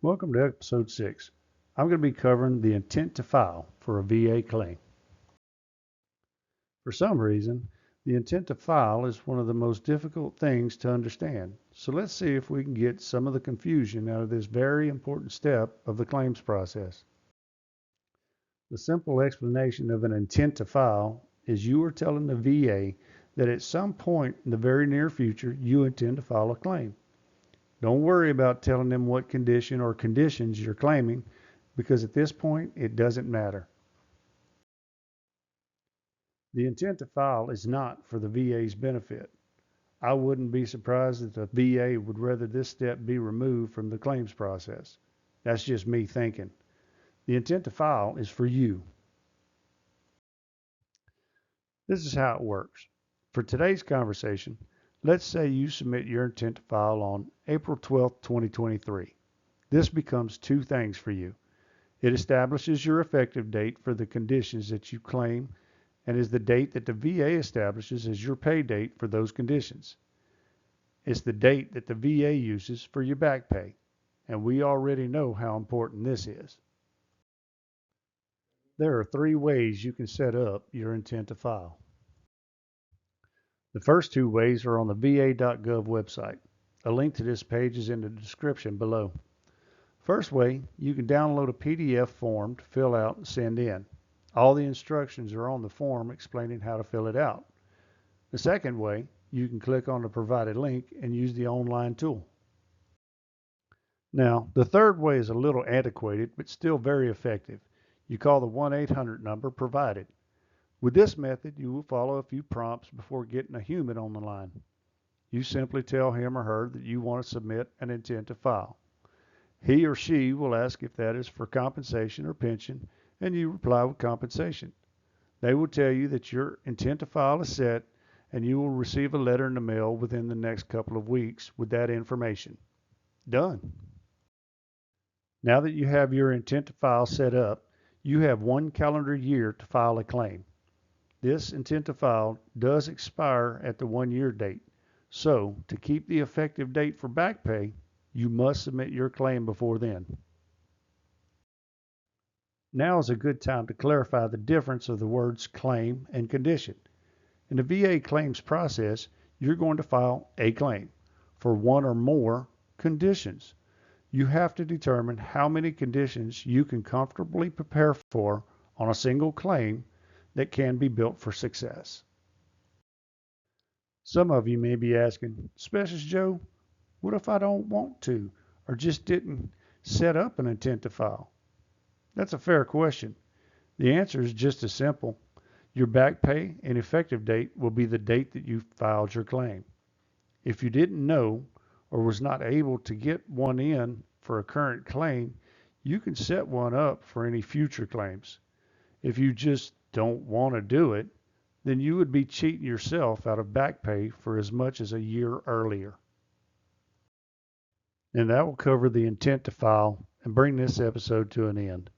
Welcome to episode 6. I'm going to be covering the intent to file for a VA claim. For some reason, the intent to file is one of the most difficult things to understand. So let's see if we can get some of the confusion out of this very important step of the claims process. The simple explanation of an intent to file is you are telling the VA that at some point in the very near future you intend to file a claim. Don't worry about telling them what condition or conditions you're claiming, because at this point it doesn't matter. The intent to file is not for the VA's benefit. I wouldn't be surprised if the VA would rather this step be removed from the claims process. That's just me thinking. The intent to file is for you. This is how it works. For today's conversation, let's say you submit your intent to file on April 12, 2023. This becomes two things for you. It establishes your effective date for the conditions that you claim and is the date that the VA establishes as your pay date for those conditions. It's the date that the VA uses for your back pay, and we already know how important this is. There are 3 ways you can set up your intent to file. The first 2 ways are on the va.gov website. A link to this page is in the description below. First way, you can download a PDF form to fill out and send in. All the instructions are on the form explaining how to fill it out. The second way, you can click on the provided link and use the online tool. Now, the third way is a little antiquated, but still very effective. You call the 1-800 number provided. With this method, you will follow a few prompts before getting a human on the line. You simply tell him or her that you want to submit an intent to file. He or she will ask if that is for compensation or pension, and you reply with compensation. They will tell you that your intent to file is set, and you will receive a letter in the mail within the next couple of weeks with that information. Done. Now that you have your intent to file set up, you have 1 calendar year to file a claim. This intent to file does expire at the 1-year date. So, to keep the effective date for back pay, you must submit your claim before then. Now is a good time to clarify the difference of the words claim and condition. In the VA claims process, you're going to file a claim for 1 or more conditions. You have to determine how many conditions you can comfortably prepare for on a single claim that can be built for success. Some of you may be asking, Specialist Joe, what if I don't want to or just didn't set up an intent to file? That's a fair question. The answer is just as simple. Your back pay and effective date will be the date that you filed your claim. If you didn't know or was not able to get one in for a current claim, you can set one up for any future claims. If you just don't want to do it, then you would be cheating yourself out of back pay for as much as a year earlier. And that will cover the intent to file and bring this episode to an end.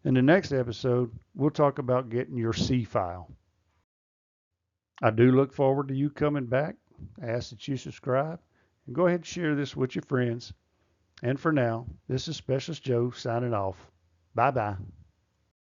In the next episode, we'll talk about getting your C file. I do look forward to you coming back. I ask that you subscribe and go ahead and share this with your friends. And for now, this is Specialist Joe signing off. Bye-bye.